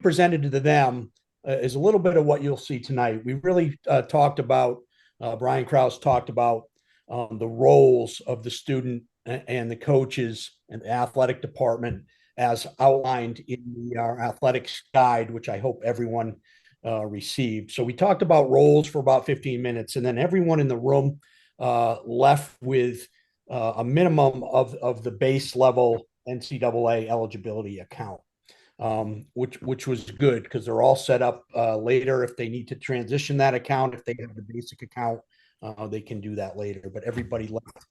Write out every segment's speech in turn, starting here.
presented to them is a little bit of what you'll see tonight. We really talked about, Brian Krause talked about the roles of the student and the coaches and the athletic department as outlined in our athletics guide, which I hope everyone received. So we talked about roles for about 15 minutes, and then everyone in the room left with a minimum of the base level NCAA eligibility account, which was good because they're all set up later if they need to transition that account. If they have the basic account, they can do that later. But everybody left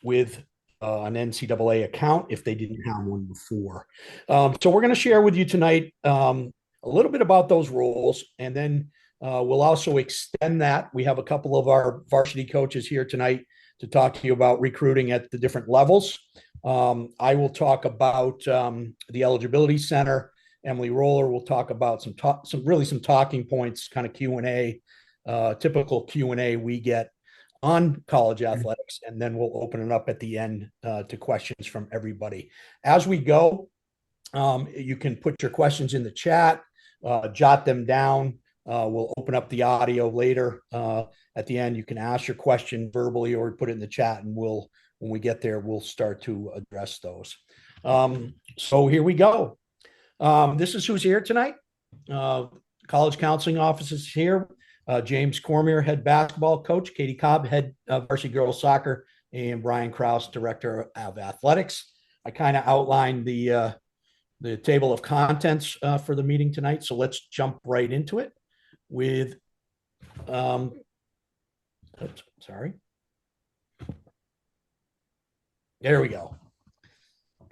with an NCAA account if they didn't have one before. So we're going to share with you tonight a little bit about those roles, and then we'll also extend that. We have a couple of our varsity coaches here tonight to talk to you about recruiting at the different levels. I will talk about the eligibility center. Emily Roller will talk about some talking points, kind of Q&A, typical Q&A we get on college athletics, and then we'll open it up at the end to questions from everybody. As we go, you can put your questions in the chat, jot them down. We'll open up the audio later. At the end, you can ask your question verbally or put it in the chat, and when we get there, we'll start to address those. So here we go. This is who's here tonight. College counseling office is here. James Cormier, head basketball coach, Katie Cobb, head varsity girls soccer, and Brian Krause, director of athletics. I kind of outlined the table of contents for the meeting tonight, so let's jump right into it with, sorry. There we go.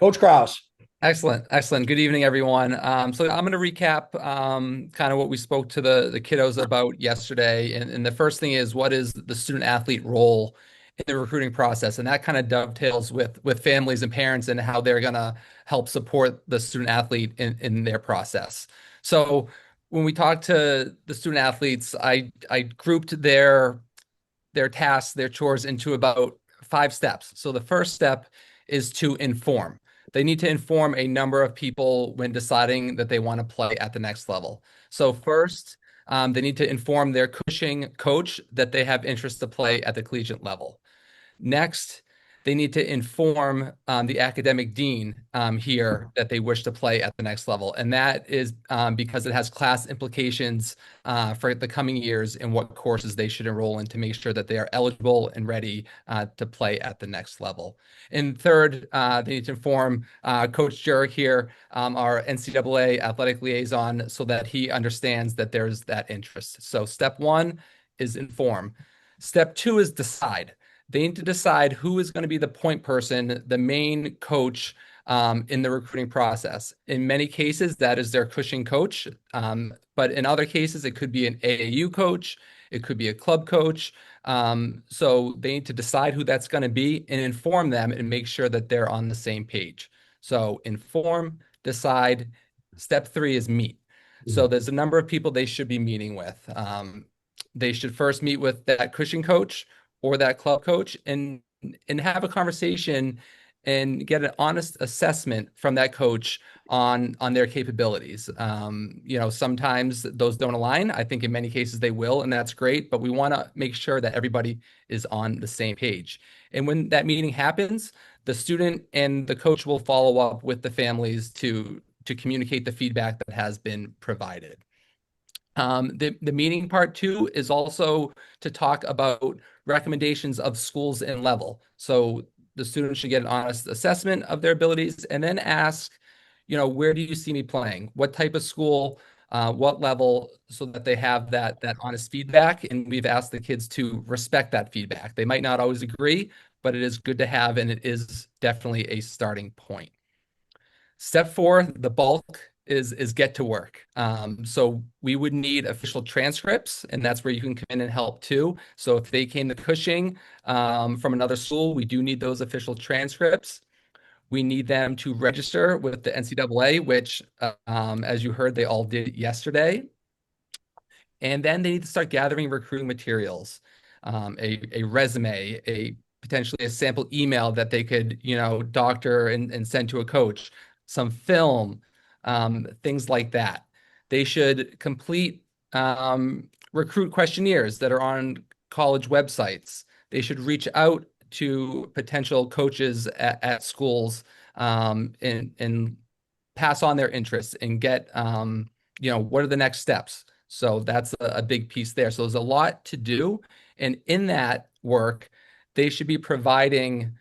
Coach Krause. Excellent. Good evening, everyone. So I'm going to recap kind of what we spoke to the kiddos about yesterday. And the first thing is, what is the student athlete role in the recruiting process? And that kind of dovetails with families and parents and how they're going to help support the student athlete in their process. So when we talked to the student athletes, I grouped their tasks, their chores into about 5 steps. So the first step is to inform. They need to inform a number of people when deciding that they want to play at the next level. So first, they need to inform their Cushing coach that they have interest to play at the collegiate level. Next, they need to inform the academic dean here that they wish to play at the next level. And that is because it has class implications for the coming years and what courses they should enroll in to make sure that they are eligible and ready to play at the next level. And third, they need to inform Coach Jurek here, our NCAA athletic liaison, so that he understands that there's that interest. So step 1 is inform. Step 2 is decide. They need to decide who is going to be the point person, the main coach in the recruiting process. In many cases, that is their Cushing coach. But in other cases, it could be an AAU coach. It could be a club coach. So they need to decide who that's going to be and inform them and make sure that they're on the same page. So inform, decide. Step 3 is meet. So there's a number of people they should be meeting with. They should first meet with that Cushing coach or that club coach and have a conversation and get an honest assessment from that coach on their capabilities. Sometimes those don't align. I think in many cases they will, and that's great, but we want to make sure that everybody is on the same page. And when that meeting happens, the student and the coach will follow up with the families to communicate the feedback that has been provided. The meeting part 2 is also to talk about recommendations of schools and level. So the student should get an honest assessment of their abilities and then ask, where do you see me playing? What type of school, what level, so that they have that honest feedback. And we've asked the kids to respect that feedback. They might not always agree, but it is good to have, and it is definitely a starting point. Step 4, the bulk is get to work. So we would need official transcripts, and that's where you can come in and help too. So if they came to Cushing from another school, we do need those official transcripts. We need them to register with the NCAA, which, as you heard, they all did yesterday. And then they need to start gathering recruiting materials, a resume, potentially a sample email that they could, doctor and send to a coach, some film, things like that. They should complete recruit questionnaires that are on college websites. They should reach out to potential coaches at schools and pass on their interests and get, what are the next steps? So that's a big piece there. So there's a lot to do. And in that work, they should be providing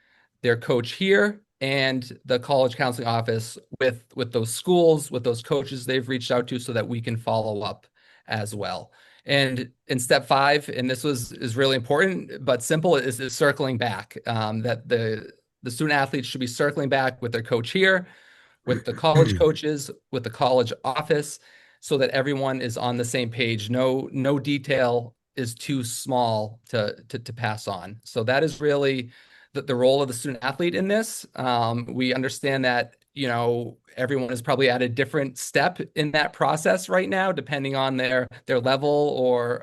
their coach here and the college counseling office with those schools, with those coaches they've reached out to so that we can follow up as well. And in step 5, and this is really important but simple, is circling back. That the student athletes should be circling back with their coach here, with the college coaches, with the college office, so that everyone is on the same page. No detail is too small to pass on. So that is really the role of the student athlete in this. We understand that, everyone is probably at a different step in that process right now, depending on their level or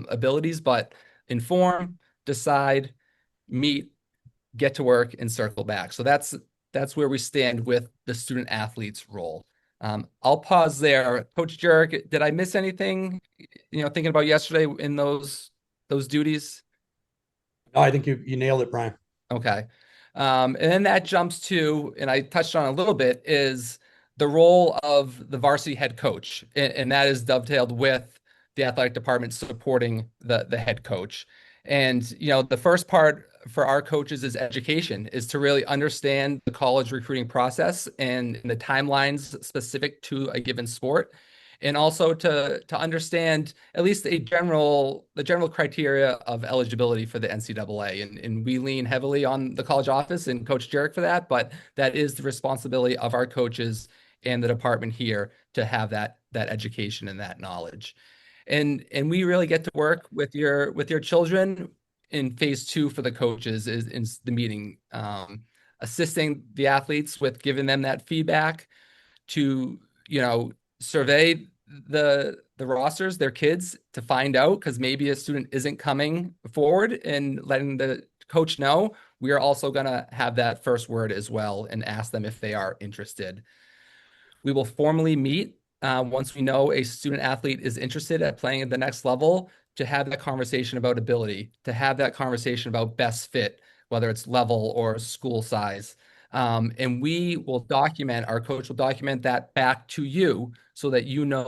abilities, but inform, decide, meet, get to work, and circle back. So that's where we stand with the student athlete's role. I'll pause there. Coach Jurek, did I miss anything, thinking about yesterday in those duties? No, I think you nailed it, Brian. Okay. And then that jumps to, and I touched on a little bit, is the role of the varsity head coach. And that is dovetailed with the athletic department supporting the head coach. And, the first part for our coaches is education, is to really understand the college recruiting process and the timelines specific to a given sport. And also to understand at least the general criteria of eligibility for the NCAA. And we lean heavily on the college office and Coach Jurek for that, but that is the responsibility of our coaches and the department here to have that education and that knowledge. And we really get to work with your children in phase 2 for the coaches is the meeting, assisting the athletes with giving them that feedback to, survey the rosters, their kids, to find out, because maybe a student isn't coming forward, and letting the coach know. We are also going to have that first word as well and ask them if they are interested. We will formally meet once we know a student athlete is interested at playing at the next level, to have that conversation about ability, to have that conversation about best fit, whether it's level or school size. And our coach will document that back to you so that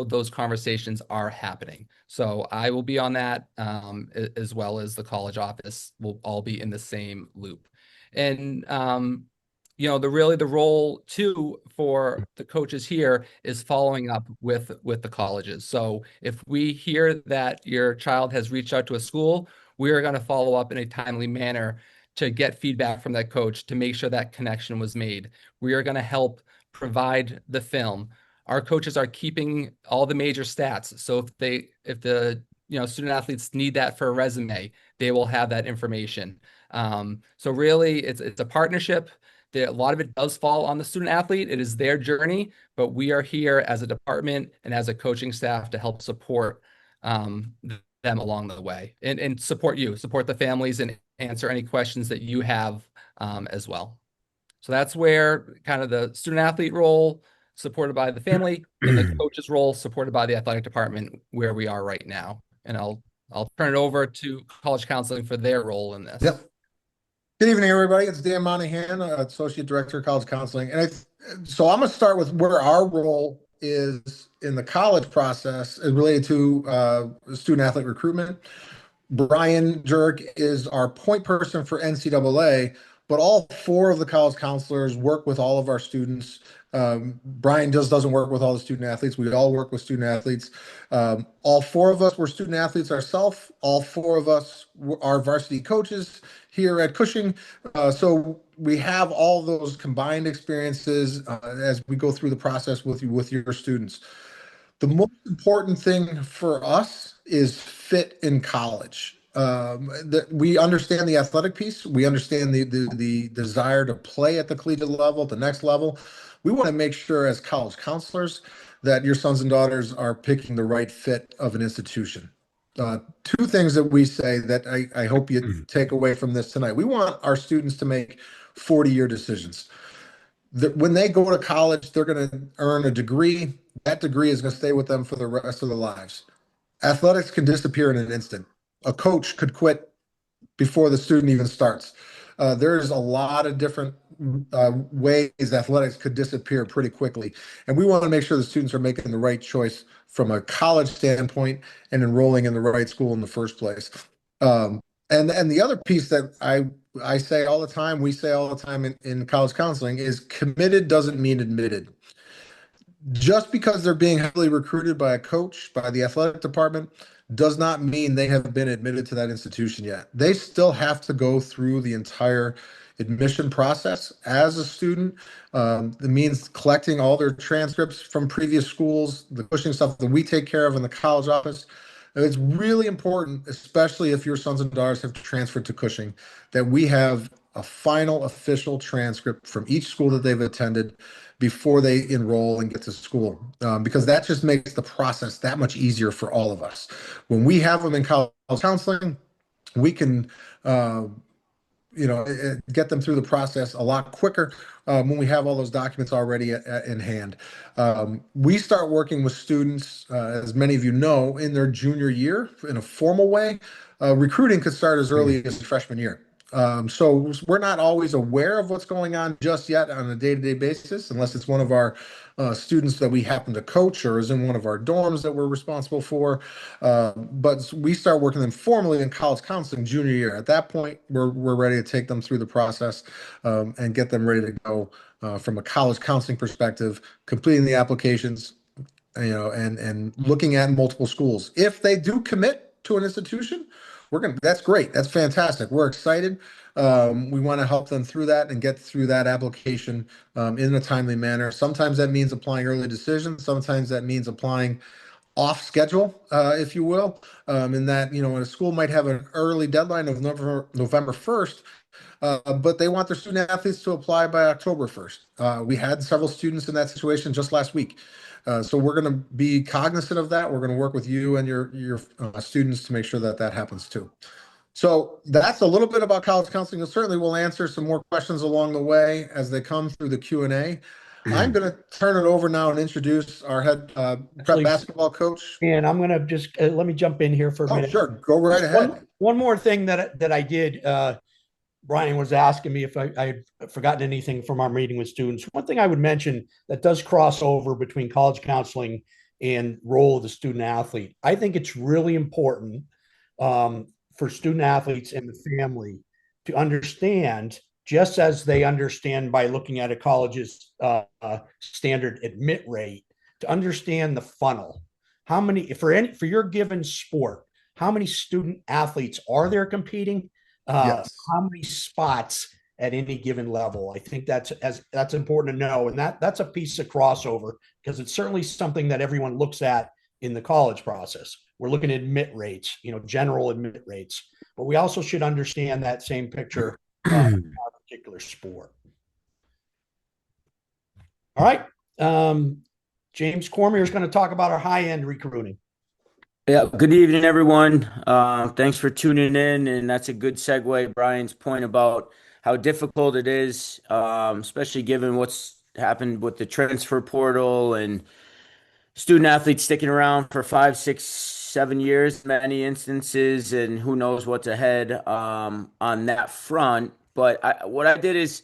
those conversations are happening. So I will be on that, as well as the college office will all be in the same loop. And the role too for the coaches here is following up with the colleges. So if we hear that your child has reached out to a school, we are going to follow up in a timely manner to get feedback from that coach to make sure that connection was made. We are going to help provide the film. Our coaches are keeping all the major stats. So if the student athletes need that for a resume, they will have that information. So really, it's a partnership. A lot of it does fall on the student athlete. It is their journey, but we are here as a department and as a coaching staff to help support them along the way, and support the families, and answer any questions that you have as well. So that's where kind of the student athlete role supported by the family, and the coach's role supported by the athletic department, where we are right now. And I'll turn it over to college counseling for their role in this. Yep. Good evening, everybody. It's Dan Monahan, Associate Director of College Counseling. And so I'm going to start with where our role is in the college process is related to student athlete recruitment. Brian Jurek is our point person for NCAA, but all 4 of the college counselors work with all of our students. Brian doesn't work with all the student athletes. We all work with student athletes. All 4 of us were student athletes ourselves. All 4 of us are varsity coaches here at Cushing. So we have all those combined experiences as we go through the process with your students. The most important thing for us is fit in college. We understand the athletic piece. We understand the desire to play at the collegiate level, the next level. We want to make sure as college counselors that your sons and daughters are picking the right fit of an institution. 2 things that we say that I hope you take away from this tonight. We want our students to make 40-year decisions. When they go to college, they're going to earn a degree. That degree is going to stay with them for the rest of their lives. Athletics can disappear in an instant. A coach could quit before the student even starts. There's a lot of different ways athletics could disappear pretty quickly. And we want to make sure the students are making the right choice from a college standpoint and enrolling in the right school in the first place. Um, and the other piece that I say all the time, we say all the time in college counseling is committed doesn't mean admitted. Just because they're being heavily recruited by a coach, by the athletic department, does not mean they have been admitted to that institution yet. They still have to go through the entire admission process as a student. It means collecting all their transcripts from previous schools, the Cushing stuff that we take care of in the college office. It's really important, especially if your sons and daughters have transferred to Cushing, that we have a final official transcript from each school that they've attended before they enroll and get to school, because that just makes the process that much easier for all of us. When we have them in college counseling, we can uh, get them through the process a lot quicker when we have all those documents already in hand. We start working with students, as many of you know, in their junior year in a formal way. Recruiting could start as early as freshman year. So we're not always aware of what's going on just yet on a day-to-day basis, unless it's one of our students that we happen to coach or is in one of our dorms that we're responsible for. But we start working them formally in college counseling junior year. At that point, we're ready to take them through the process and get them ready to go from a college counseling perspective, completing the applications, and looking at multiple schools. If they do commit to an institution, that's great. That's fantastic. We're excited. We want to help them through that and get through that application in a timely manner. Sometimes that means applying early decisions. Sometimes that means applying off schedule, if you will, in that, a school might have an early deadline of November 1st, but they want their student athletes to apply by October 1st. We had several students in that situation just last week. So we're going to be cognizant of that. We're going to work with you and your students to make sure that that happens too. So that's a little bit about college counseling. And certainly we'll answer some more questions along the way as they come through the Q&A. I'm going to turn it over now and introduce our head prep Actually, basketball coach. and I'm going to just let me jump in here for a Oh, minute. sure. Go right ahead. One more thing that I did. Brian was asking me if I had forgotten anything from our meeting with students. One thing I would mention that does cross over between college counseling and role of the student athlete. I think it's really important for student athletes and the family to understand, just as they understand by looking at a college's standard admit rate, to understand the funnel. How many for your given sport? How many student athletes are there competing? Yes. How many spots at any given level? I think that's important to know, and that's a piece of crossover because it's certainly something that everyone looks at in the college process. We're looking at admit rates, general admit rates, but we also should understand that same picture in our particular sport. All right, James Cormier is going to talk about our high-end recruiting. Yeah, good evening, everyone. Thanks for tuning in, and that's a good segue, Brian's point about how difficult it is, especially given what's happened with the transfer portal and student athletes sticking around for 5, 6, 7 years, many instances, and who knows what's ahead on that front. But what I did is,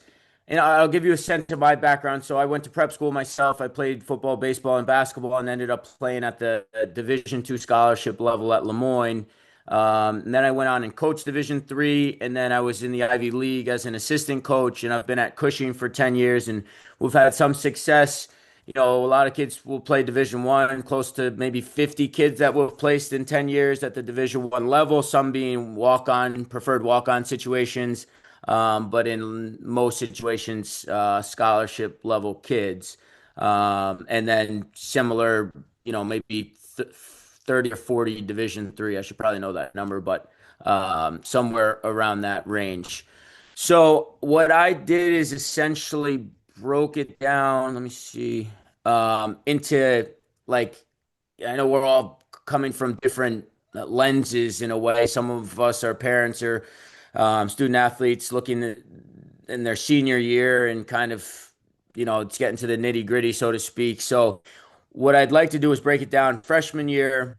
and I'll give you a sense of my background. So I went to prep school myself. I played football, baseball, and basketball, and ended up playing at the Division II scholarship level at Lemoyne. And then I went on and coached Division III, and then I was in the Ivy League as an assistant coach, and I've been at Cushing for 10 years, and we've had some success. A lot of kids will play Division I, close to maybe 50 kids that were placed in 10 years at the Division I level, some being preferred walk-on situations, but in most situations, scholarship level kids. And then similar, maybe 30 or 40 Division III. I should probably know that number, but somewhere around that range. So what I did is essentially broke it down. Let me see. Into like, I know we're all coming from different lenses in a way. Some of us are parents or student athletes looking in their senior year and kind of it's getting to the nitty gritty, so to speak. So what I'd like to do is break it down freshman year.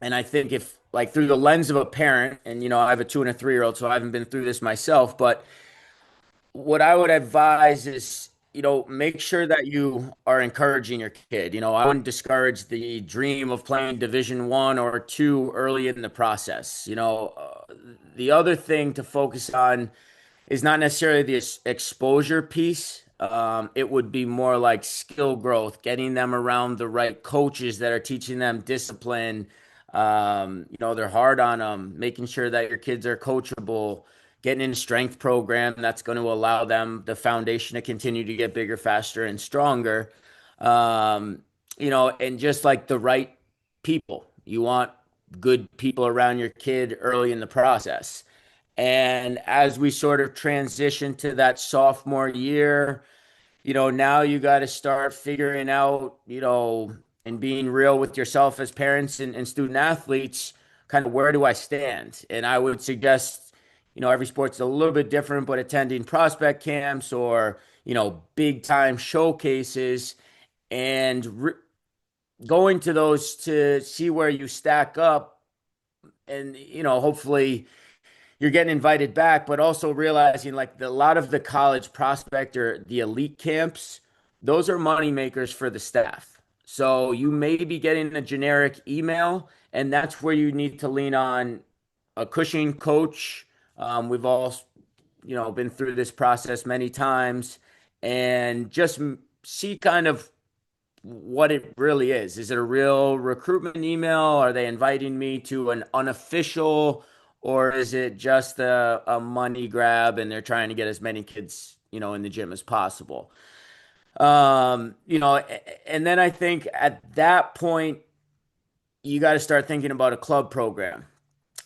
And I think if like through the lens of a parent, and I have a 2 and a 3-year-old, so I haven't been through this myself, but what I would advise is, make sure that you are encouraging your kid. I wouldn't discourage the dream of playing Division 1 or 2 early in the process. The other thing to focus on is not necessarily the exposure piece. It would be more like skill growth, getting them around the right coaches that are teaching them discipline. They're hard on them, making sure that your kids are coachable, getting in a strength program that's going to allow them the foundation to continue to get bigger, faster, and stronger. And just like the right people, you want good people around your kid early in the process. And as we sort of transition to that sophomore year, now you got to start figuring out, and being real with yourself as parents and student athletes, kind of where do I stand? And I would suggest, every sport's a little bit different, but attending prospect camps or, big time showcases and going to those to see where you stack up and, hopefully you're getting invited back, but also realizing like a lot of the college prospect or the elite camps, those are money makers for the staff. So you may be getting a generic email, and that's where you need to lean on a Cushing coach. We've all, been through this process many times, and just see kind of what it really is. Is it a real recruitment email? Are they inviting me to an unofficial, or is it just a money grab and they're trying to get as many kids, in the gym as possible? And then I think at that point, you got to start thinking about a club program.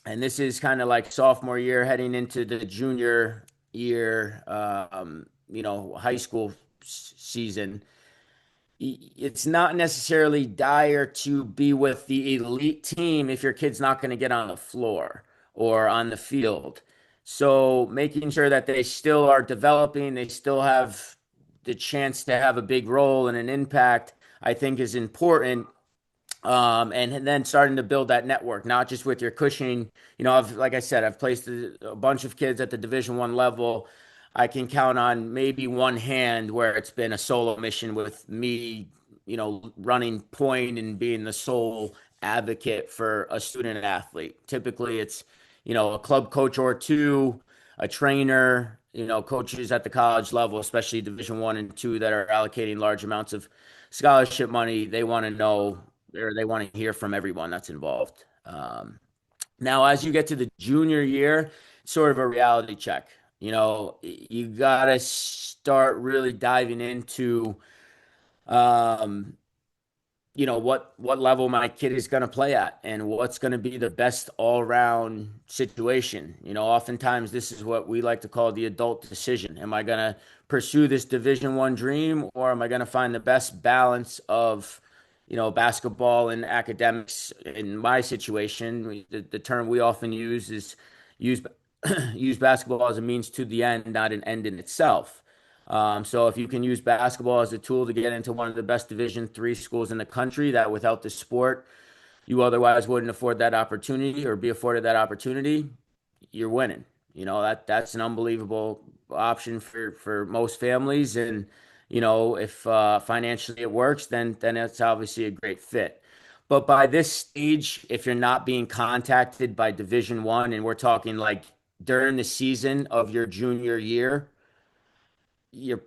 And this is kind of like sophomore year heading into the junior year, high school season. It's not necessarily dire to be with the elite team if your kid's not going to get on the floor or on the field. So making sure that they still are developing, they still have the chance to have a big role and an impact, I think is important. And then starting to build that network, not just with your Cushing. Like I said, I've placed a bunch of kids at the Division 1 level. I can count on maybe one hand where it's been a solo mission with me, running point and being the sole advocate for a student athlete. Typically, it's, a club coach or two, a trainer, coaches at the college level, especially Division 1 and 2 that are allocating large amounts of scholarship money. They want to know, or they want to hear from everyone that's involved. Now, as you get to the junior year, it's sort of a reality check. You got to start really diving into, what level my kid is going to play at and what's going to be the best all-around situation. Oftentimes this is what we like to call the adult decision. Am I going to pursue this Division 1 dream, or am I going to find the best balance of, basketball and academics? In my situation, the term we often use is use use basketball as a means to the end, not an end in itself. So if you can use basketball as a tool to get into one of the best Division 3 schools in the country, that without the sport you otherwise wouldn't afford that opportunity or be afforded that opportunity, you're winning. That's an unbelievable option for most families. And if financially it works, then it's obviously a great fit. But by this stage, if you're not being contacted by Division 1, and we're talking like during the season of your junior year, your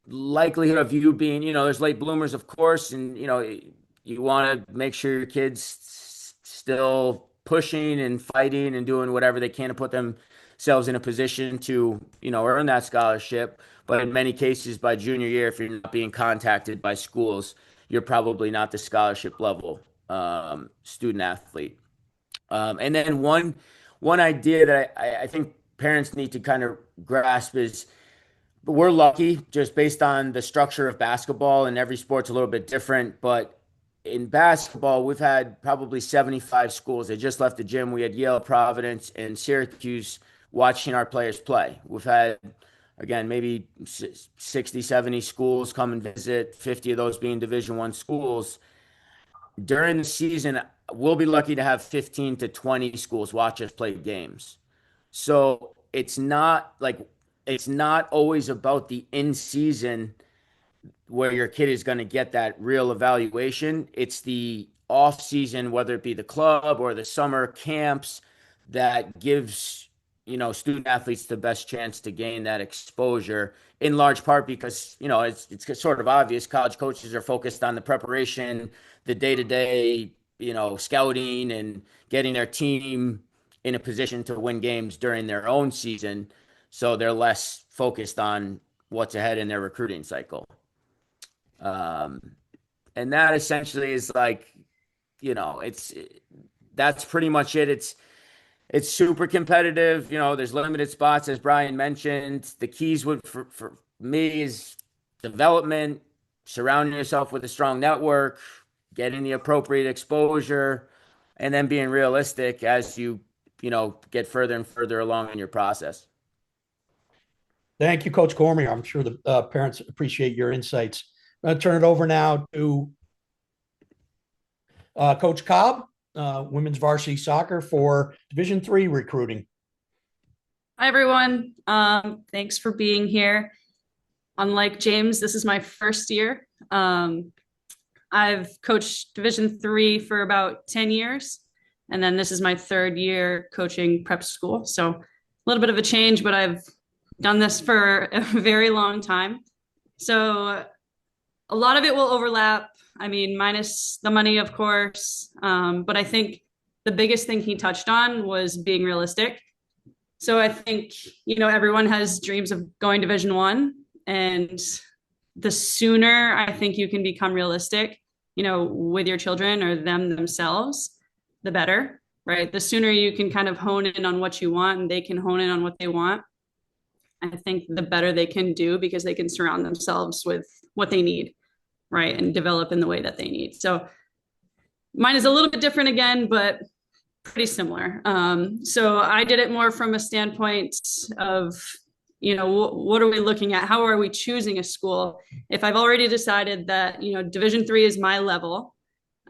likelihood of you being, there's late bloomers, of course, and you want to make sure your kids still pushing and fighting and doing whatever they can to put themselves in a position to, earn that scholarship. But in many cases, by junior year, if you're not being contacted by schools, you're probably not the scholarship level student athlete. And then one idea that I think parents need to kind of grasp is, but we're lucky just based on the structure of basketball, and every sport's a little bit different. But in basketball, we've had probably 75 schools. I just left the gym. We had Yale, Providence, and Syracuse watching our players play. We've had, again, maybe 60, 70 schools come and visit, 50 of those being Division I schools. During the season, we'll be lucky to have 15 to 20 schools watch us play games. So it's not always about the in season where your kid is going to get that real evaluation. It's the off season, whether it be the club or the summer camps, that gives, student athletes the best chance to gain that exposure, in large part because, it's sort of obvious college coaches are focused on the preparation, the day-to-day, scouting and getting their team in a position to win games during their own season. So they're less focused on what's ahead in their recruiting cycle. And that essentially is like, that's pretty much it. It's super competitive. There's limited spots, as Brian mentioned. The keys for me is development, surrounding yourself with a strong network, getting the appropriate exposure, and then being realistic as you get further and further along in your process. Thank you, Coach Cormier. I'm sure the parents appreciate your insights. I'm going to turn it over now to Coach Cobb, women's varsity soccer for Division III recruiting. Hi, everyone. Thanks for being here. Unlike James, this is my first year. I've coached Division III for about 10 years, and then this is my third year coaching prep school. So a little bit of a change, but I've done this for a very long time. So a lot of it will overlap. I mean, minus the money, of course. But I think the biggest thing he touched on was being realistic. So I think, everyone has dreams of going Division I, and the sooner I think you can become realistic, with your children or them themselves, the better, right? The sooner you can kind of hone in on what you want and they can hone in on what they want, I think the better they can do, because they can surround themselves with what they need, right? And develop in the way that they need. So mine is a little bit different again, but pretty similar. So I did it more from a standpoint of, what are we looking at? How are we choosing a school? If I've already decided that, Division III is my level,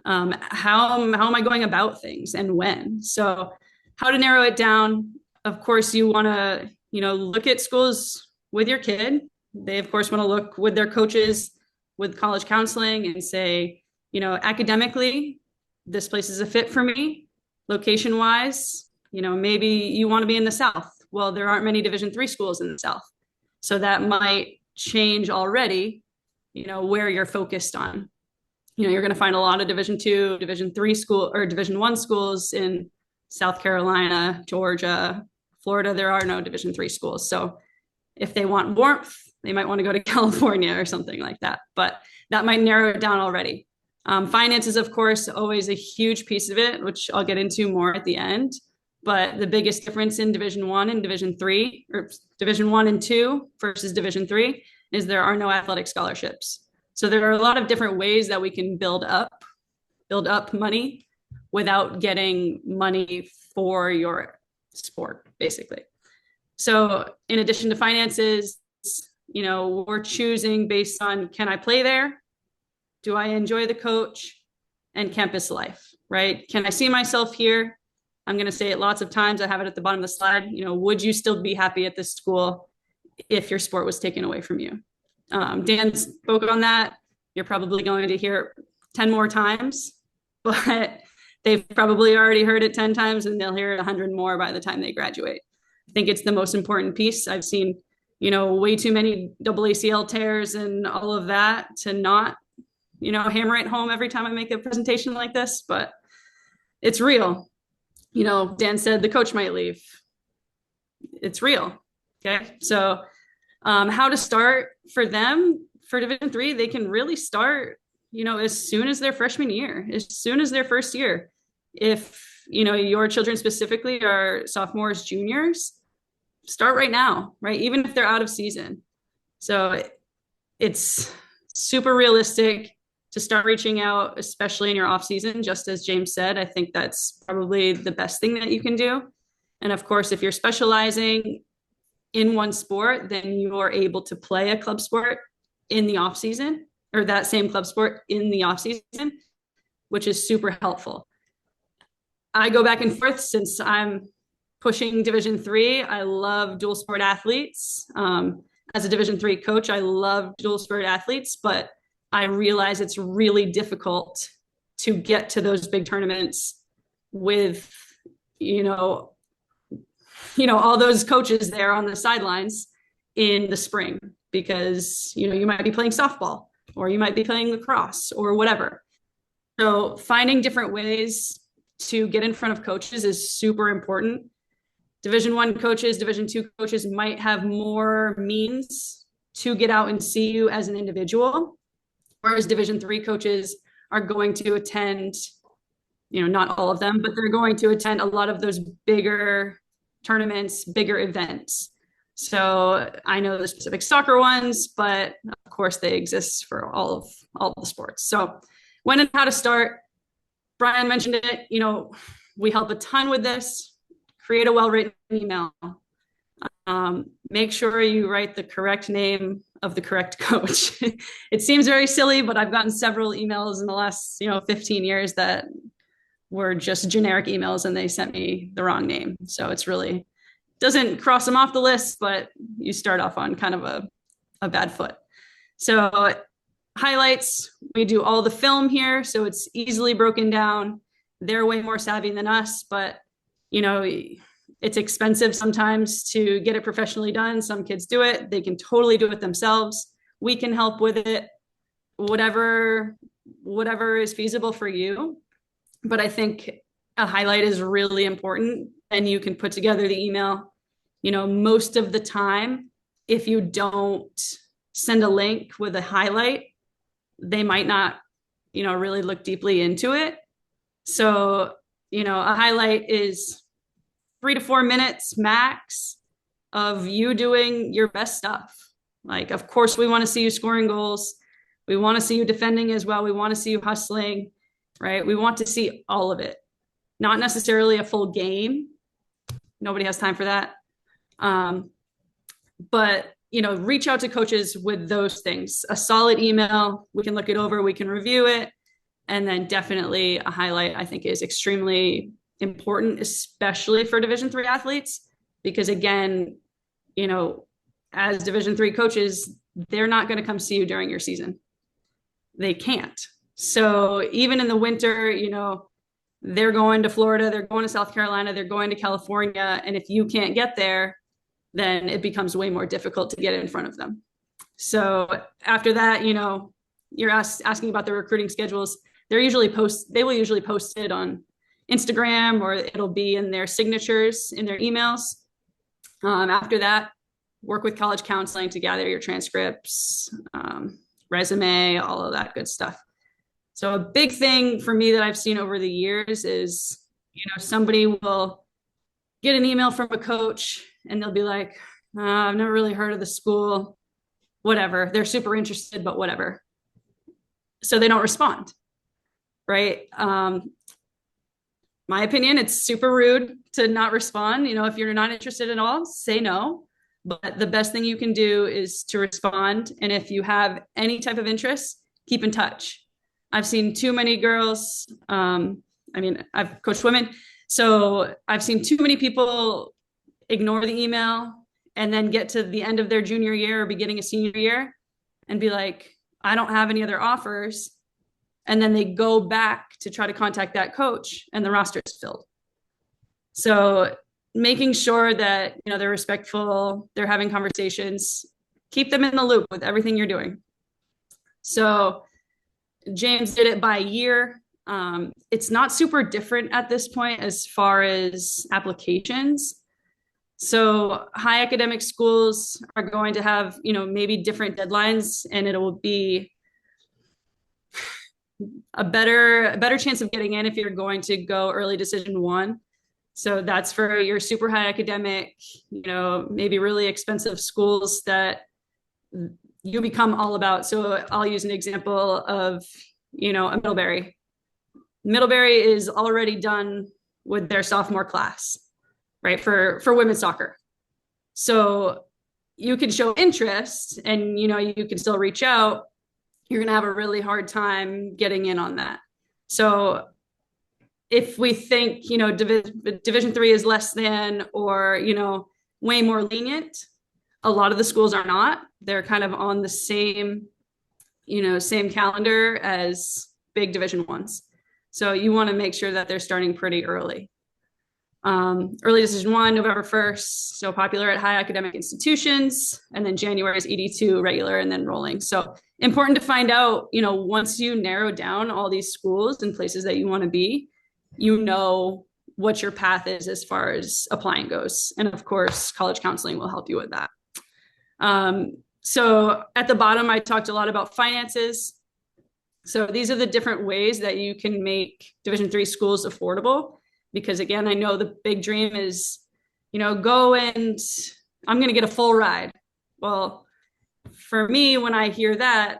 how am I going about things and when? So how to narrow it down? Of course, you want to, look at schools with your kid. They, of course, want to look with their coaches, with college counseling, and say, academically, this place is a fit for me. Location wise, maybe you want to be in the South. Well, there aren't many Division III schools in the South. So that might change already, where you're focused on. You're going to find a lot of Division II, Division III school or Division I schools in South Carolina, Georgia, Florida. There are no Division III schools. So if they want warmth, they might want to go to California or something like that. But that might narrow it down already. Finances, of course, always a huge piece of it, which I'll get into more at the end. But the biggest difference in Division I and Division III, or Division I and II versus Division III, is there are no athletic scholarships. So there are a lot of different ways that we can build up money without getting money for your sport, basically. So in addition to finances, we're choosing based on, can I play there? Do I enjoy the coach? And campus life, right? Can I see myself here? I'm going to say it lots of times. I have it at the bottom of the slide. Would you still be happy at this school if your sport was taken away from you? Dan spoke on that. You're probably going to hear it 10 more times, but they've probably already heard it 10 times and they'll hear it 100 more by the time they graduate. I think it's the most important piece. I've seen, way too many double ACL tears and all of that to not, hammer it home every time I make a presentation like this, but it's real. Dan said the coach might leave. It's real. Okay. So how to start for them for Division III, they can really start, as soon as their freshman year, as soon as their first year. If, your children specifically are sophomores, juniors, start right now, right? Even if they're out of season. So it's super realistic to start reaching out, especially in your off season. Just as James said, I think that's probably the best thing that you can do. And of course, if you're specializing, in one sport, then you're able to play a club sport in the off season, or that same club sport in the off season, which is super helpful. I go back and forth since I'm pushing Division III. I love dual sport athletes. As a Division III coach, I love dual sport athletes, but I realize it's really difficult to get to those big tournaments with, all those coaches there on the sidelines in the spring, because, you might be playing softball, or you might be playing lacrosse or whatever. So finding different ways to get in front of coaches is super important. Division I coaches, Division II coaches might have more means to get out and see you as an individual, whereas Division III coaches are going to attend, not all of them, but they're going to attend a lot of those bigger tournaments, bigger events. So I know the specific soccer ones, but of course they exist for all the sports. So when and how to start, Brian mentioned it, we help a ton with this. Create a well-written email. Make sure you write the correct name of the correct coach. It seems very silly, but I've gotten several emails in the last, 15 years that were just generic emails and they sent me the wrong name. So it's really doesn't cross them off the list, but you start off on kind of a bad foot. So highlights, we do all the film here, so it's easily broken down. They're way more savvy than us, but it's expensive sometimes to get it professionally done. Some kids do it. They can totally do it themselves. We can help with it, whatever is feasible for you. But I think a highlight is really important, and you can put together the email. Most of the time, if you don't send a link with a highlight, they might not, really look deeply into it. So, a highlight is 3 to 4 minutes max of you doing your best stuff. Like, of course, we want to see you scoring goals. We want to see you defending as well. We want to see you hustling, right? We want to see all of it, not necessarily a full game. Nobody has time for that. But, reach out to coaches with those things. A solid email, we can look it over, we can review it. And then definitely a highlight, I think, is extremely important, especially for Division III athletes, because again, as Division III coaches, they're not going to come see you during your season. They can't. So even in the winter, they're going to Florida, they're going to South Carolina, they're going to California. And if you can't get there, then it becomes way more difficult to get in front of them. So after that, you're asking about the recruiting schedules. They will usually post it on Instagram, or it'll be in their signatures in their emails. After that, work with college counseling to gather your transcripts, resume, all of that good stuff. So a big thing for me that I've seen over the years is, somebody will get an email from a coach and they'll be like, I've never really heard of the school, whatever. They're super interested, but whatever. So they don't respond, right? My opinion, it's super rude to not respond. If you're not interested at all, say no. But the best thing you can do is to respond. And if you have any type of interest, keep in touch. I've seen too many girls. I've coached women. So I've seen too many people ignore the email and then get to the end of their junior year or beginning of senior year and be like, I don't have any other offers. And then they go back to try to contact that coach and the roster is filled. So making sure that, they're respectful, they're having conversations, keep them in the loop with everything you're doing. So James did it by year. It's not super different at this point as far as applications. So high academic schools are going to have, maybe different deadlines, and it will be a better chance of getting in if you're going to go early decision one. So that's for your super high academic, maybe really expensive schools that you become all about. So I'll use an example of, a Middlebury. Middlebury is already done with their sophomore class, right? For women's soccer. So you can show interest and, you can still reach out. You're going to have a really hard time getting in on that. So if we think, Division III is less than, or, way more lenient, a lot of the schools are not. They're kind of on the same, same calendar as big Division I's. So you want to make sure that they're starting pretty early. Early Decision 1, November 1st, so popular at high academic institutions, and then January is ED2 regular and then rolling. So important to find out, once you narrow down all these schools and places that you want to be, what your path is as far as applying goes. And of course, college counseling will help you with that. So at the bottom, I talked a lot about finances. So these are the different ways that you can make Division III schools affordable. Because again, I know the big dream is, go and I'm going to get a full ride. Well, for me, when I hear that,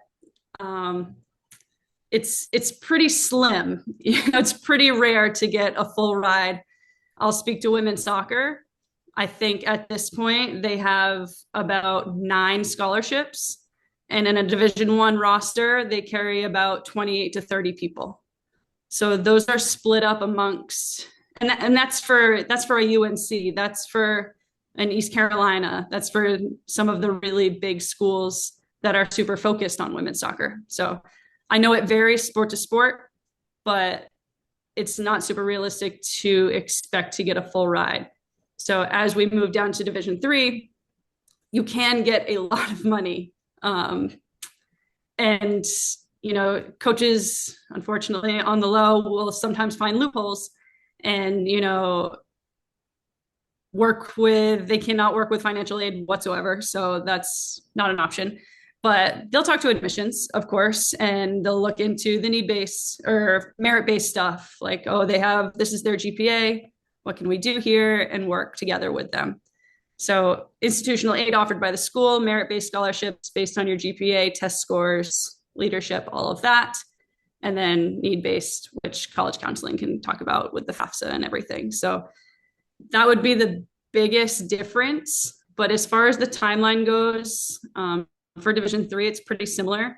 it's pretty slim. It's pretty rare to get a full ride. I'll speak to women's soccer. I think at this point they have about 9 scholarships, and in a Division I roster, they carry about 28 to 30 people. So those are split up amongst, and that's for a UNC, that's for an East Carolina, that's for some of the really big schools that are super focused on women's soccer. So I know it varies sport to sport, but it's not super realistic to expect to get a full ride. So as we move down to Division III, you can get a lot of money. And, coaches, unfortunately, on the low will sometimes find loopholes and, they cannot work with financial aid whatsoever. So that's not an option. But they'll talk to admissions, of course, and they'll look into the need-based or merit-based stuff like, this is their GPA. What can we do here? And work together with them. So institutional aid offered by the school, merit-based scholarships based on your GPA, test scores, leadership, all of that. And then need-based, which college counseling can talk about with the FAFSA and everything. So that would be the biggest difference. But as far as the timeline goes, for Division III, it's pretty similar.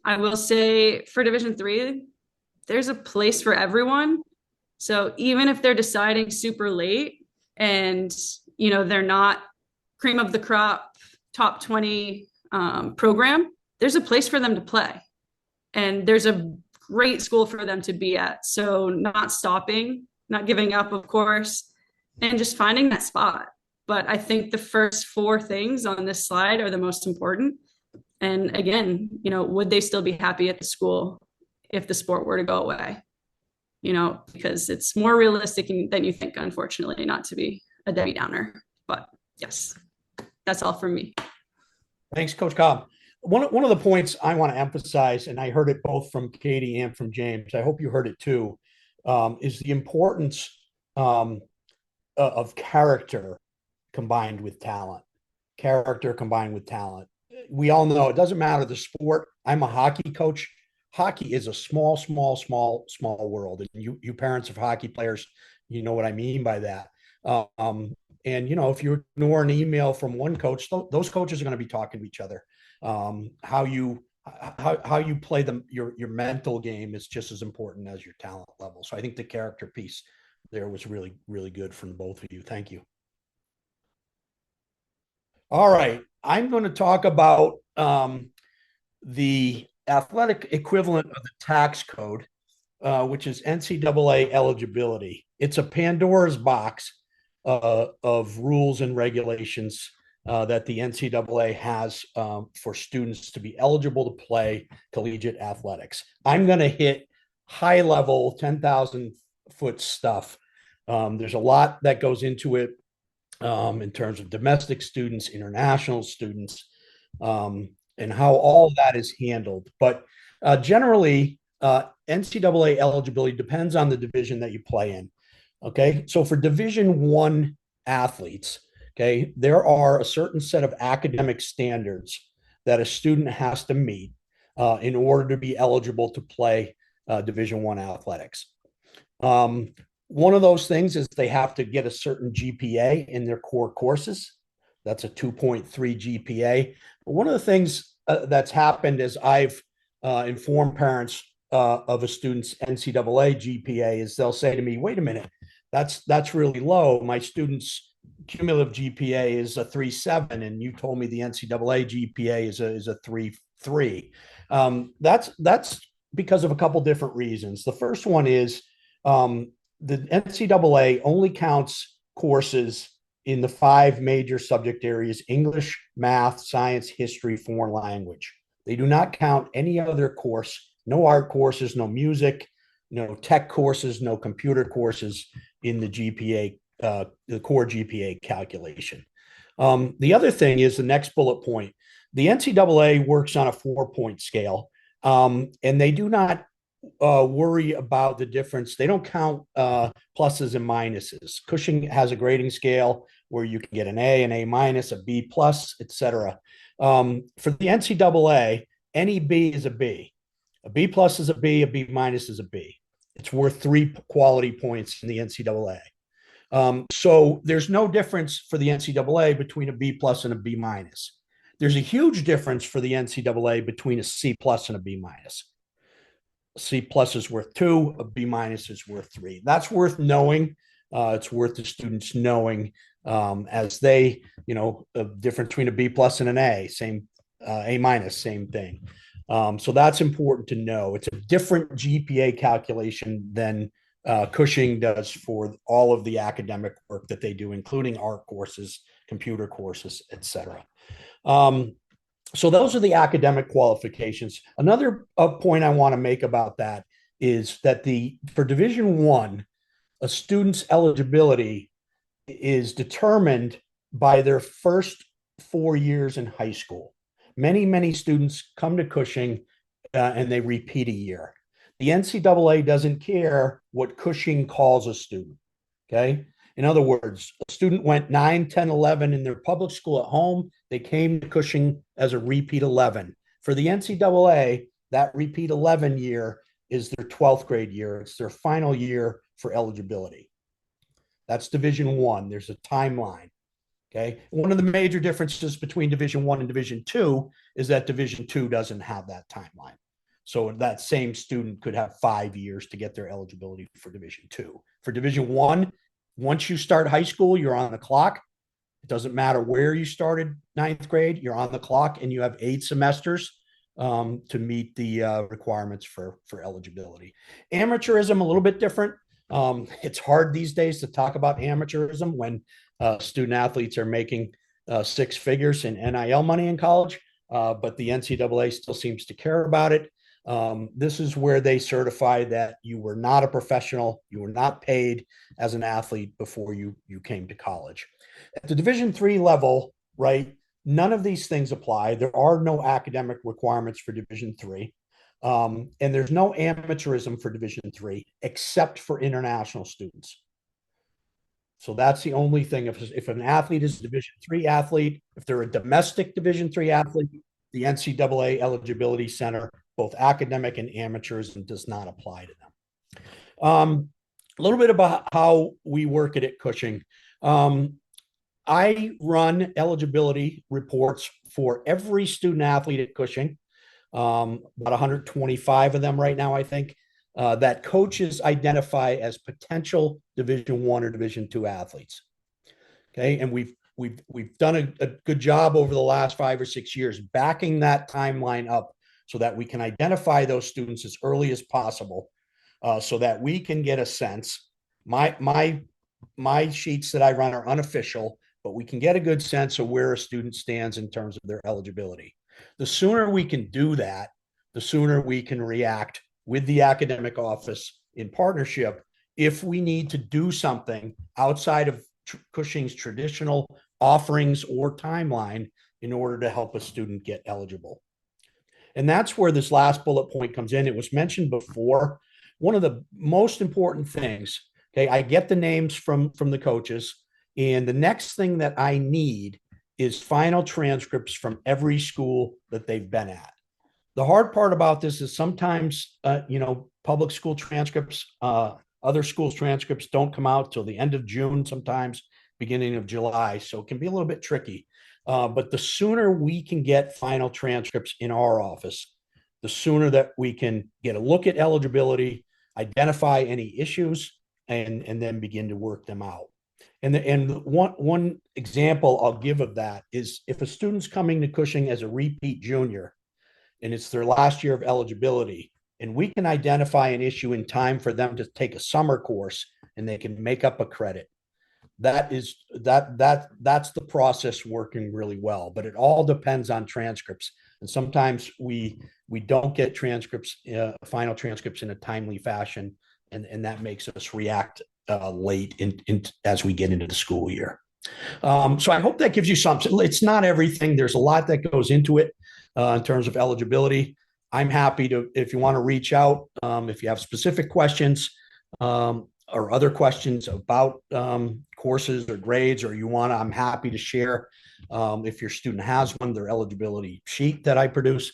I will say for Division III, there's a place for everyone. So even if they're deciding super late and, they're not cream of the crop, top 20 program, there's a place for them to play. And there's a great school for them to be at. So not stopping, not giving up, of course, and just finding that spot. But I think the first 4 things on this slide are the most important. And again, would they still be happy at the school if the sport were to go away? Because it's more realistic than you think, unfortunately, not to be a Debbie Downer. But yes, that's all from me. Thanks, Coach Cobb. One of the points I want to emphasize, and I heard it both from Katie and from James, I hope you heard it too, is the importance of character combined with talent. Character combined with talent. We all know it doesn't matter the sport. I'm a hockey coach. Hockey is a small world. And you parents of hockey players, you know what I mean by that. And if you ignore an email from one coach, those coaches are going to be talking to each other. How you play your mental game is just as important as your talent level. So I think the character piece there was really, really good from both of you. Thank you. All right. I'm going to talk about the athletic equivalent of the tax code, which is NCAA eligibility. It's a Pandora's box of rules and regulations that the NCAA has for students to be eligible to play collegiate athletics. I'm going to hit high level 10,000 foot stuff. There's a lot that goes into it in terms of domestic students, international students, and how all that is handled. But generally, NCAA eligibility depends on the division that you play in. Okay, so for Division I athletes, okay, there are a certain set of academic standards that a student has to meet in order to be eligible to play Division I athletics. One of those things is they have to get a certain GPA in their core courses. That's a 2.3 GPA. But one of the things that's happened is I've informed parents of a student's NCAA GPA is they'll say to me, wait a minute, that's really low. My student's cumulative GPA is a 3.7, and you told me the NCAA GPA is a 3.3. That's because of a couple different reasons. The first one is the NCAA only counts courses in the 5 major subject areas: English, math, science, history, foreign language. They do not count any other course, no art courses, no music, no tech courses, no computer courses in the GPA, the core GPA calculation. The other thing is the next bullet point. The NCAA works on a 4-point scale, and they do not worry about the difference. They don't count pluses and minuses. Cushing has a grading scale where you can get an A, an A minus, a B plus, etc. For the NCAA, any B is a B. A B plus is a B, a B minus is a B. It's worth 3 quality points in the NCAA. So there's no difference for the NCAA between a B plus and a B minus. There's a huge difference for the NCAA between a C plus and a B minus. A C plus is worth 2, a B minus is worth 3. That's worth knowing. It's worth the students knowing as they, the difference between a B plus and an A, same, A minus, same thing. So that's important to know. It's a different GPA calculation than Cushing does for all of the academic work that they do, including art courses, computer courses, etc. So those are the academic qualifications. Another point I want to make about that is that for Division I, a student's eligibility is determined by their first 4 years in high school. Many students come to Cushing and they repeat a year. The NCAA doesn't care what Cushing calls a student, okay? In other words, a student went 9, 10, 11 in their public school at home. They came to Cushing as a repeat 11. For the NCAA, that repeat 11 year is their 12th grade year. It's their final year for eligibility. That's Division I. There's a timeline, okay? One of the major differences between Division I and Division II is that Division II doesn't have that timeline. So that same student could have 5 years to get their eligibility for Division II. For Division I, once you start high school, you're on the clock. It doesn't matter where you started 9th grade, you're on the clock, and you have 8 semesters to meet the requirements for eligibility. Amateurism, a little bit different. It's hard these days to talk about amateurism when student athletes are making 6 figures in NIL money in college, but the NCAA still seems to care about it. This is where they certify that you were not a professional, you were not paid as an athlete before you came to college. At the Division III level, right, none of these things apply. There are no academic requirements for Division III, and there's no amateurism for Division III except for international students. So that's the only thing. If an athlete is a Division III athlete, if they're a domestic Division III athlete, the NCAA Eligibility Center, both academic and amateurism, does not apply to them. A little bit about how we work it at Cushing. I run eligibility reports for every student athlete at Cushing, about 125 of them right now, I think, that coaches identify as potential Division I or Division II athletes. Okay, and we've done a good job over the last 5 or 6 years backing that timeline up so that we can identify those students as early as possible, so that we can get a sense. My sheets that I run are unofficial, but we can get a good sense of where a student stands in terms of their eligibility. The sooner we can do that, the sooner we can react with the academic office in partnership if we need to do something outside of Cushing's traditional offerings or timeline in order to help a student get eligible. And that's where this last bullet point comes in. It was mentioned before. One of the most important things, okay, I get the names from the coaches, and the next thing that I need is final transcripts from every school that they've been at. The hard part about this is sometimes, public school transcripts, other schools' transcripts don't come out till the end of June sometimes. beginning of July, so it can be a little bit tricky. But the sooner we can get final transcripts in our office, the sooner that we can get a look at eligibility, identify any issues, and then begin to work them out. And one example I'll give of that is if a student's coming to Cushing as a repeat junior and it's their last year of eligibility, and we can identify an issue in time for them to take a summer course and they can make up a credit. That's the process working really well, but it all depends on transcripts. And sometimes we don't get transcripts, final transcripts in a timely fashion, and that makes us react late as we get into the school year. So I hope that gives you something. It's not everything. There's a lot that goes into it in terms of eligibility. I'm happy to, if you want to reach out, if you have specific questions or other questions about courses or grades, or you want to, I'm happy to share. If your student has one, their eligibility sheet that I produce,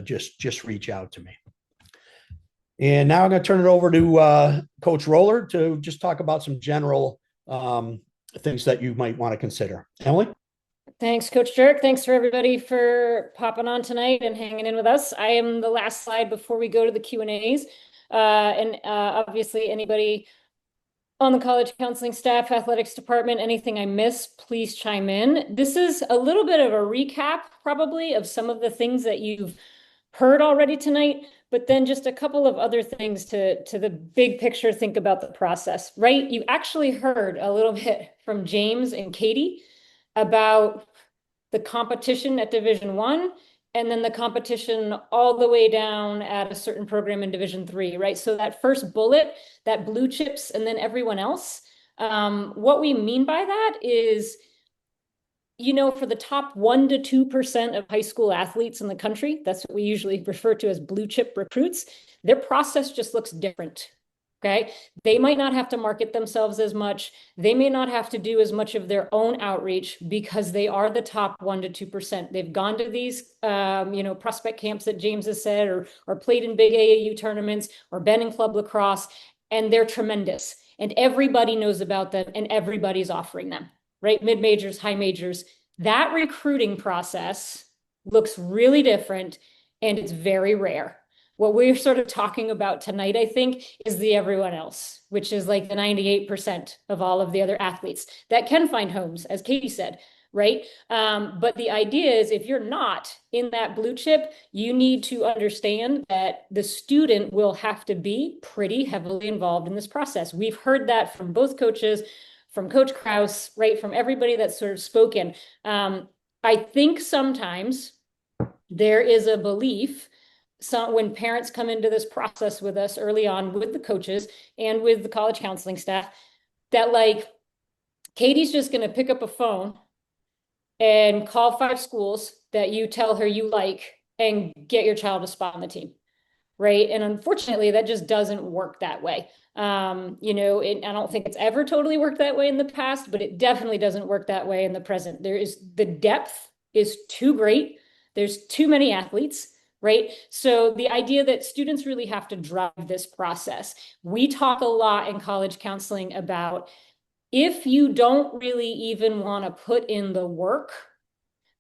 just reach out to me. And now I'm going to turn it over to Coach Roller to just talk about some general things that you might want to consider. Emily? Thanks, Coach Dirk. Thanks for everybody for popping on tonight and hanging in with us. I am the last slide before we go to the Q&As. Obviously, anybody on the college counseling staff, athletics department, anything I miss, please chime in. This is a little bit of a recap, probably, of some of the things that you've heard already tonight, but then just a couple of other things to the big picture, think about the process, right? You actually heard a little bit from James and Katie about the competition at Division I, and then the competition all the way down at a certain program in Division III, right? So that first bullet, that blue chips, and then everyone else. What we mean by that is, you know, for the top 1 to 2% of high school athletes in the country, that's what we usually refer to as blue chip recruits, their process just looks different. Okay, they might not have to market themselves as much. They may not have to do as much of their own outreach because they are the top 1 to 2%. They've gone to these, prospect camps that James has said, or played in big AAU tournaments, or been in club lacrosse, and they're tremendous. And everybody knows about them, and everybody's offering them, right? Mid-majors, high majors. That recruiting process looks really different, and it's very rare. What we're sort of talking about tonight, I think, is the everyone else, which is like the 98% of all of the other athletes that can find homes, as Katie said, right? But the idea is, if you're not in that blue chip, you need to understand that the student will have to be pretty heavily involved in this process. We've heard that from both coaches, from Coach Kraus, right? From everybody that's sort of spoken. I think sometimes there is a belief, so when parents come into this process with us early on with the coaches and with the college counseling staff, that like Katie's just going to pick up a phone and call 5 schools that you tell her you like and get your child a spot on the team, right? And unfortunately, that just doesn't work that way. I don't think it's ever totally worked that way in the past, but it definitely doesn't work that way in the present. The depth is too great. There's too many athletes. Right? So the idea that students really have to drive this process. We talk a lot in college counseling about, if you don't really even want to put in the work,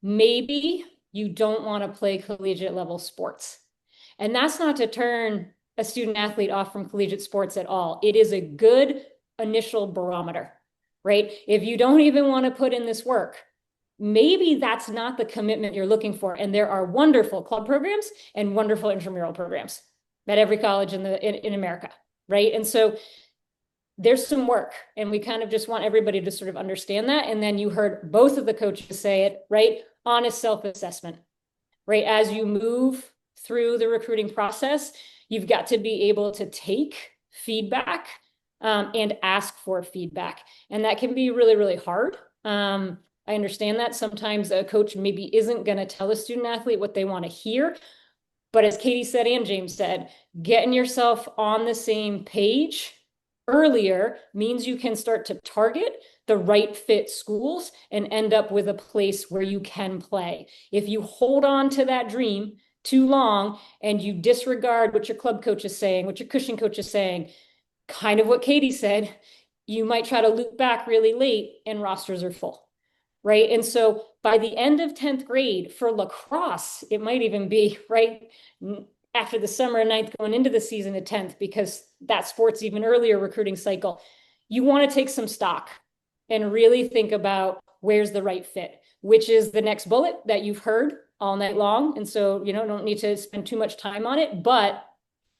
maybe you don't want to play collegiate level sports. And that's not to turn a student athlete off from collegiate sports at all. It is a good initial barometer, right? If you don't even want to put in this work, maybe that's not the commitment you're looking for. And there are wonderful club programs and wonderful intramural programs at every college in America, right? And so there's some work, and we kind of just want everybody to sort of understand that. And then you heard both of the coaches say it, right? Honest self-assessment, right? As you move through the recruiting process, you've got to be able to take feedback and ask for feedback. And that can be really, really hard. I understand that sometimes a coach maybe isn't going to tell a student athlete what they want to hear. But as Katie said and James said, getting yourself on the same page earlier means you can start to target the right fit schools and end up with a place where you can play. If you hold on to that dream too long and you disregard what your club coach is saying, what your Cushing coach is saying, kind of what Katie said, you might try to loop back really late and rosters are full, right? And so by the end of 10th grade for lacrosse, it might even be right after the summer of 9th going into the season of 10th, because that sport's even earlier recruiting cycle. You want to take some stock and really think about where's the right fit, which is the next bullet that you've heard all night long. And so, don't need to spend too much time on it. But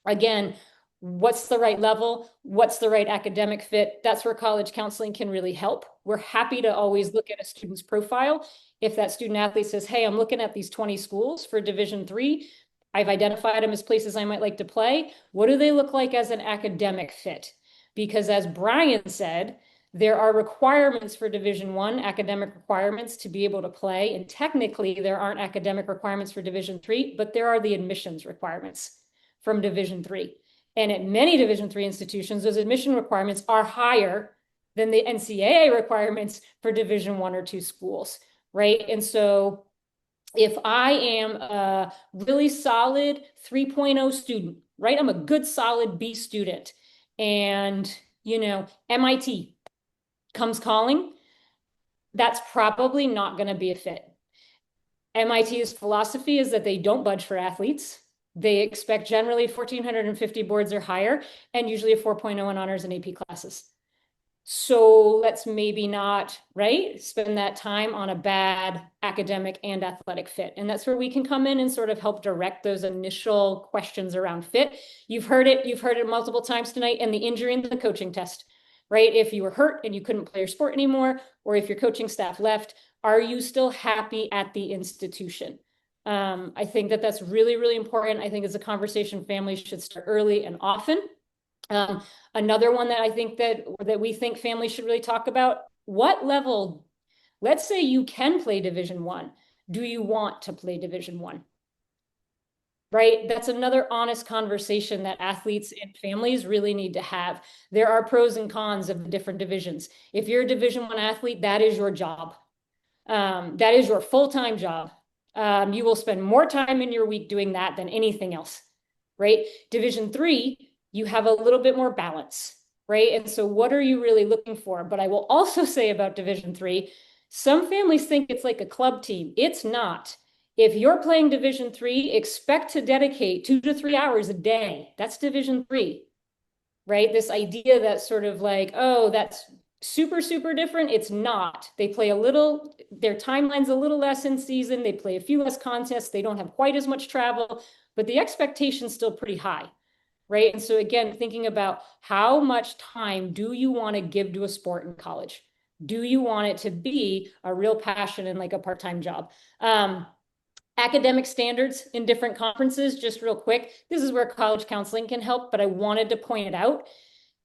again, what's the right level? What's the right academic fit? That's where college counseling can really help. We're happy to always look at a student's profile. If that student athlete says, hey, I'm looking at these 20 schools for Division III, I've identified them as places I might like to play. What do they look like as an academic fit? Because as Brian said, there are requirements for Division I, academic requirements to be able to play. And technically, there aren't academic requirements for Division III, but there are the admissions requirements from Division III. And at many Division III institutions, those admission requirements are higher than the NCAA requirements for Division I or II schools, right? And so if I am a really solid 3.0 student, right? I'm a good solid B student, and MIT comes calling, that's probably not going to be a fit. MIT's philosophy is that they don't budge for athletes. They expect generally 1,450 boards or higher, and usually a 4.0 in honors and AP classes. So let's maybe not, right, spend that time on a bad academic and athletic fit. And that's where we can come in and sort of help direct those initial questions around fit. You've heard it multiple times tonight, and the injury and the coaching test, right? If you were hurt and you couldn't play your sport anymore, or if your coaching staff left, are you still happy at the institution? I think that's really, really important. I think it's a conversation families should start early and often. Another one that I think that we think families should really talk about, what level, let's say you can play Division I. Do you want to play Division I? Right? That's another honest conversation that athletes and families really need to have. There are pros and cons of the different divisions. If you're a Division I athlete, that is your job. That is your full-time job. You will spend more time in your week doing that than anything else, right? Division III, you have a little bit more balance, right? And so what are you really looking for? But I will also say about Division III, some families think it's like a club team. It's not. If you're playing Division III, expect to dedicate 2 to 3 hours a day. That's Division III, right? This idea that sort of like, oh, that's super, super different. It's not. They play their timeline's a little less in season. They play a few less contests. They don't have quite as much travel, but the expectation's still pretty high, right? And so again, thinking about how much time do you want to give to a sport in college? Do you want it to be a real passion and like a part-time job? Academic standards in different conferences, just real quick. This is where college counseling can help, but I wanted to point it out.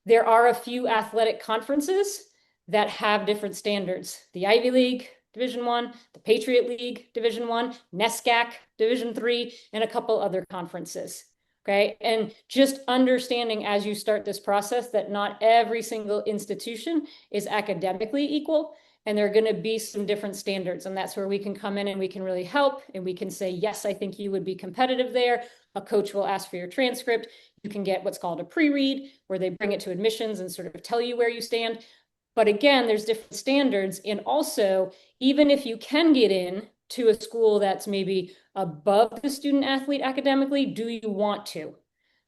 There are a few athletic conferences that have different standards. The Ivy League, Division I, the Patriot League, Division I, NESCAC, Division III, and a couple other conferences. Okay. And just understanding as you start this process that not every single institution is academically equal, and there are going to be some different standards. And that's where we can come in and we can really help. And we can say, yes, I think you would be competitive there. A coach will ask for your transcript. You can get what's called a pre-read, where they bring it to admissions and sort of tell you where you stand. But again, there's different standards. And also, even if you can get in to a school that's maybe above the student athlete academically, do you want to?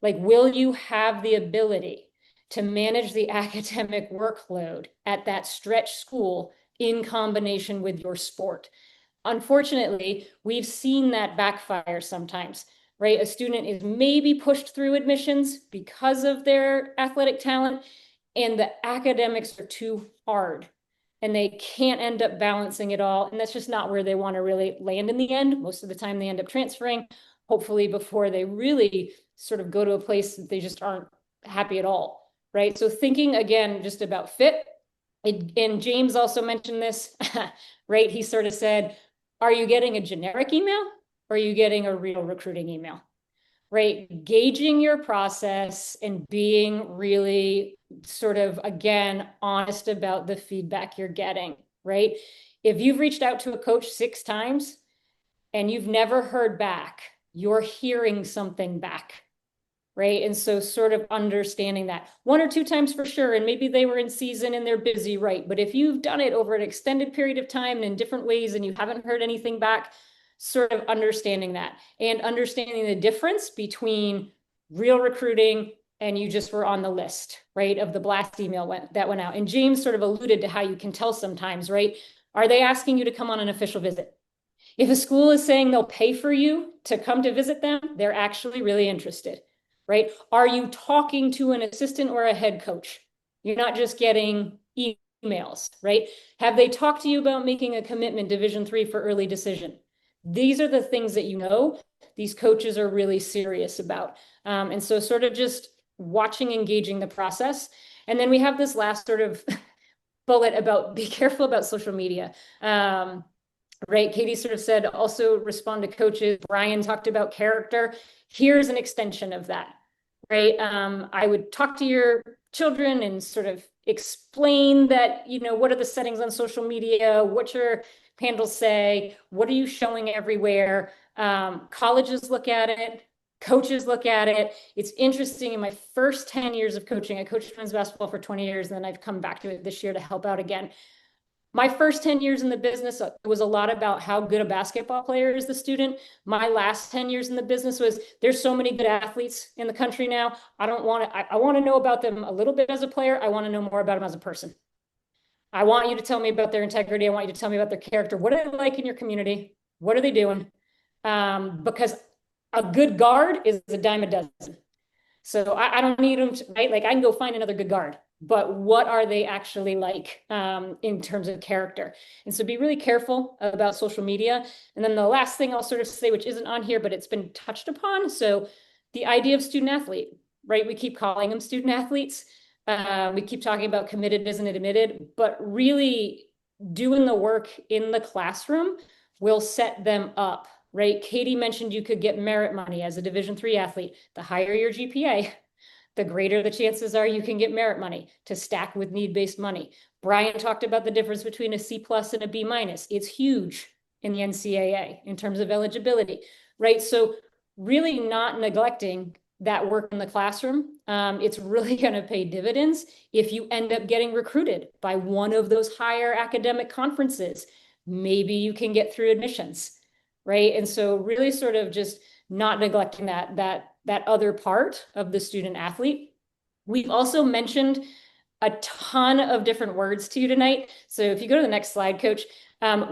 Like, will you have the ability to manage the academic workload at that stretch school in combination with your sport? Unfortunately, we've seen that backfire sometimes, right? A student is maybe pushed through admissions because of their athletic talent, and the academics are too hard and they can't end up balancing it all. And that's just not where they want to really land in the end. Most of the time they end up transferring, hopefully before they really sort of go to a place that they just aren't happy at all, right? So thinking again, just about fit. And James also mentioned this, right? He sort of said, are you getting a generic email or are you getting a real recruiting email? Right? Gauging your process and being really sort of, again, honest about the feedback you're getting, right? If you've reached out to a coach 6 times and you've never heard back, you're hearing something back, right? And so sort of understanding that 1 or 2 times for sure, and maybe they were in season and they're busy, right? But if you've done it over an extended period of time and in different ways and you haven't heard anything back, sort of understanding that and understanding the difference between real recruiting and you just were on the list, right, of the blast email that went out. And James sort of alluded to how you can tell sometimes, right? Are they asking you to come on an official visit? If a school is saying they'll pay for you to come to visit them, they're actually really interested, right? Are you talking to an assistant or a head coach? You're not just getting emails, right? Have they talked to you about making a commitment Division III for early decision? These are the things that you know these coaches are really serious about. And so sort of just watching, engaging the process. And then we have this last sort of bullet about be careful about social media. Right. Katie sort of said also respond to coaches. Brian talked about character. Here's an extension of that. Right. I would talk to your children and sort of explain that, what are the settings on social media? What your handles say? What are you showing everywhere? Colleges look at it. Coaches look at it. It's interesting. In my first 10 years of coaching, I coached men's basketball for 20 years, and then I've come back to it this year to help out again. My first 10 years in the business was a lot about how good a basketball player is the student. My last 10 years in the business was there's so many good athletes in the country now. I want to know about them a little bit as a player. I want to know more about them as a person. I want you to tell me about their integrity. I want you to tell me about their character. What are they like in your community? What are they doing? Because a good guard is a dime a dozen. So I don't need them to, right? Like I can go find another good guard, but what are they actually like in terms of character? And so be really careful about social media. And then the last thing I'll sort of say, which isn't on here, but it's been touched upon. So the idea of student athlete, right? We keep calling them student athletes. We keep talking about committed, isn't it admitted, but really doing the work in the classroom will set them up, right? Katie mentioned you could get merit money as a Division III athlete. The higher your GPA, the greater the chances are you can get merit money to stack with need-based money. Brian talked about the difference between a C+ and a B-. It's huge in the NCAA in terms of eligibility, right? So really not neglecting that work in the classroom. It's really going to pay dividends if you end up getting recruited by one of those higher academic conferences. Maybe you can get through admissions, right? And so really sort of just not neglecting that other part of the student athlete. We've also mentioned a ton of different words to you tonight. So if you go to the next slide, Coach,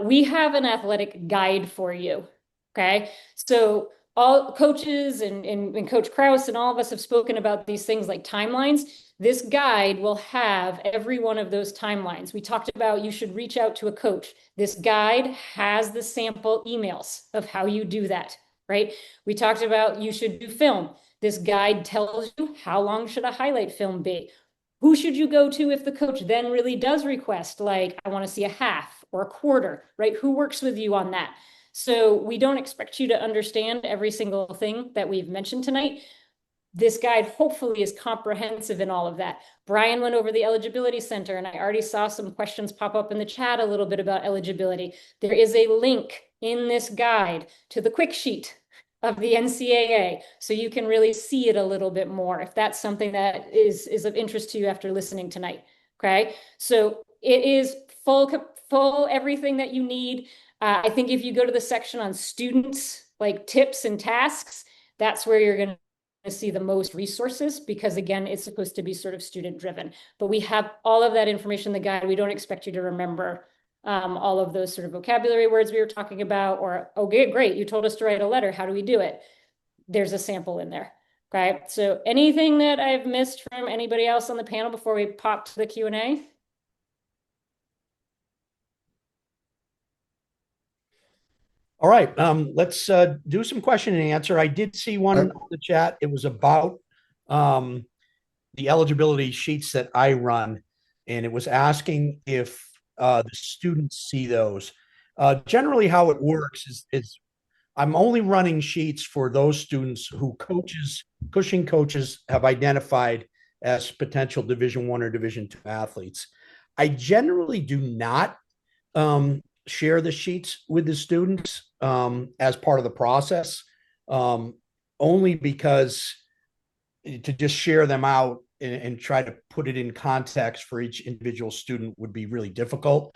we have an athletic guide for you, okay? So all coaches and Coach Krause and all of us have spoken about these things like timelines. This guide will have every one of those timelines. We talked about you should reach out to a coach. This guide has the sample emails of how you do that, right? We talked about you should do film. This guide tells you how long should a highlight film be. Who should you go to if the coach then really does request, like, I want to see a half or a quarter, right? Who works with you on that? So we don't expect you to understand every single thing that we've mentioned tonight. This guide hopefully is comprehensive in all of that. Brian went over the eligibility center, and I already saw some questions pop up in the chat a little bit about eligibility. There is a link in this guide to the quick sheet of the NCAA, so you can really see it a little bit more if that's something that is of interest to you after listening tonight. Okay, so it is full everything that you need. I think if you go to the section on students, like tips and tasks, that's where you're going to see the most resources, because again, it's supposed to be sort of student driven. But we have all of that information in the guide. We don't expect you to remember all of those sort of vocabulary words we were talking about, or, okay, great, you told us to write a letter. How do we do it? There's a sample in there. Okay, so anything that I've missed from anybody else on the panel before we pop to the Q&A? All right, let's do some question and answer. I did see one in the chat. It was about the eligibility sheets that I run, and it was asking if the students see those. Generally, how it works is I'm only running sheets for those students who Cushing coaches have identified as potential Division I or Division II athletes. I generally do not share the sheets with the students as part of the process, only because to just share them out and try to put it in context for each individual student would be really difficult,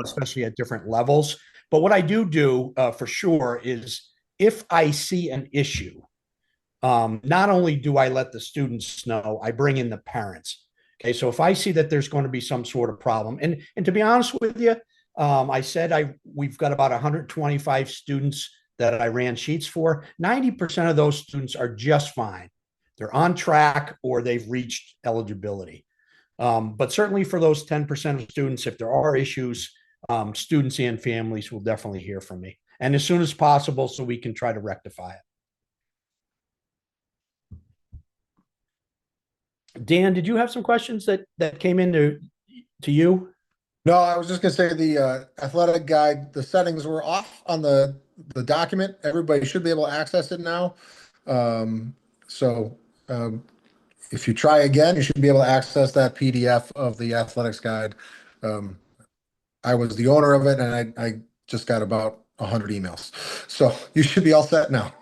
especially at different levels. But what I do for sure is if I see an issue, not only do I let the students know, I bring in the parents. Okay, so if I see that there's going to be some sort of problem, and to be honest with you, I said we've got about 125 students that I ran sheets for. 90% of those students are just fine. They're on track or they've reached eligibility. But certainly for those 10% of students, if there are issues, students and families will definitely hear from me. And as soon as possible, so we can try to rectify it. Dan, did you have some questions that came into to you? No, I was just gonna say the athletic guide, the settings were off on the document. Everybody should be able to access it now. Um, so if you try again, you should be able to access that PDF of the athletics guide. Um, I was the owner of it, and I just got about 100 emails. So you should be all set now.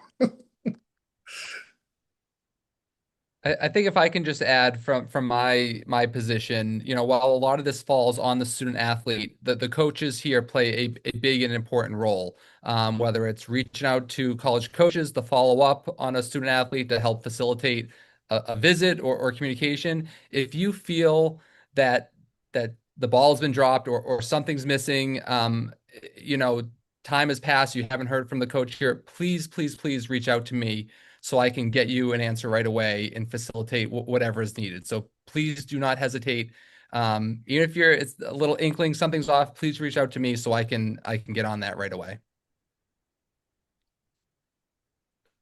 I think if I can just add from my position, while a lot of this falls on the student athlete, the coaches here play a big and important role. Whether it's reaching out to college coaches to follow up on a student athlete to help facilitate a visit or communication. If you feel that the ball has been dropped or something's missing, time has passed, you haven't heard from the coach here, please reach out to me so I can get you an answer right away and facilitate whatever is needed. So please do not hesitate. Even if it's a little inkling something's off, please reach out to me so I can get on that right away.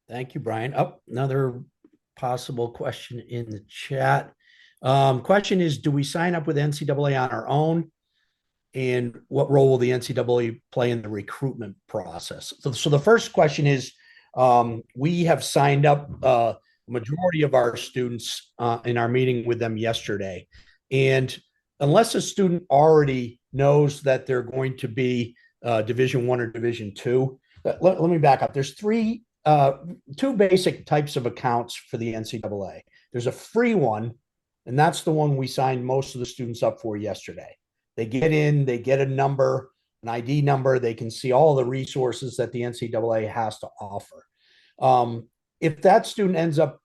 Thank you, Brian. Another possible question in the chat. Question is, do we sign up with NCAA on our own? And what role will the NCAA play in the recruitment process? So the first question is, we have signed up majority of our students in our meeting with them yesterday. And unless a student already knows that they're going to be Division I or Division II, let me back up. There's two basic types of accounts for the NCAA. There's a free one, and that's the one we signed most of the students up for yesterday. They get in, they get a number, an ID number. They can see all the resources that the NCAA has to offer. If that student ends up,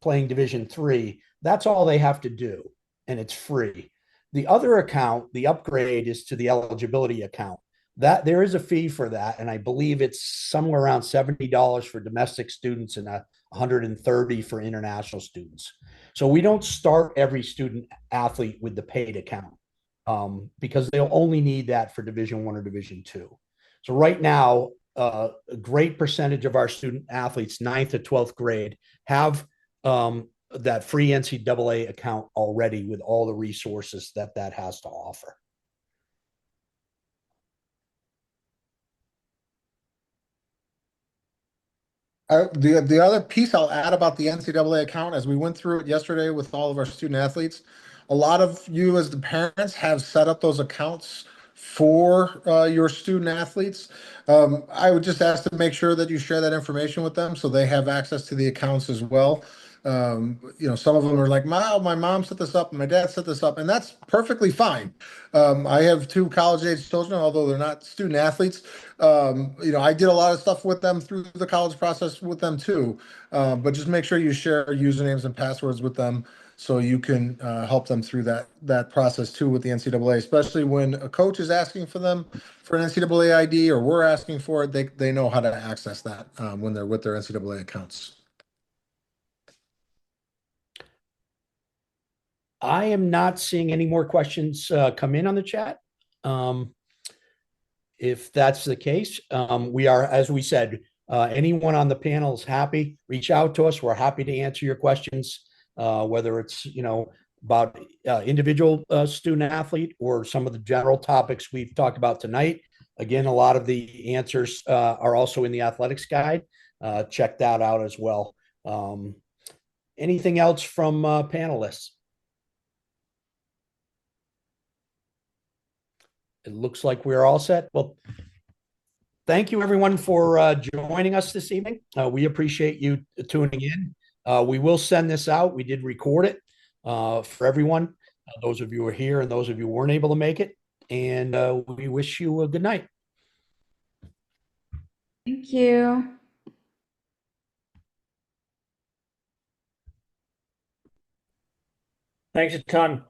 playing Division III, that's all they have to do, and it's free. The other account, the upgrade, is to the eligibility account. That there is a fee for that, and I believe it's somewhere around $70 for domestic students and $130 for international students. So we don't start every student athlete with the paid account. Because they'll only need that for Division I or Division II. So right now, a great percentage of our student athletes, 9th to 12th grade, have that free NCAA account already with all the resources that has to offer. The other piece I'll add about the NCAA account, as we went through it yesterday with all of our student athletes, a lot of you as the parents have set up those accounts for your student athletes. I would just ask to make sure that you share that information with them so they have access to the accounts as well. Some of them are like, my mom set this up and my dad set this up, and that's perfectly fine. I have two college-age children, although they're not student athletes. I did a lot of stuff with them through the college process with them too. But just make sure you share usernames and passwords with them so you can help them through that process too with the NCAA, especially when a coach is asking for them for an NCAA ID or we're asking for it, they know how to access that when they're with their NCAA accounts. I am not seeing any more questions come in on the chat. If that's the case, we are, as we said, anyone on the panel is happy, reach out to us. We're happy to answer your questions, whether it's, about individual student athlete or some of the general topics we've talked about tonight. Again, a lot of the answers are also in the athletics guide. Check that out as well. Anything else from panelists? It looks like we're all set. Well, thank you everyone for joining us this evening. We appreciate you tuning in. We will send this out. We did record it for everyone, those of you who are here and those of you who weren't able to make it. And we wish you a good night. Thank you. Thanks a ton.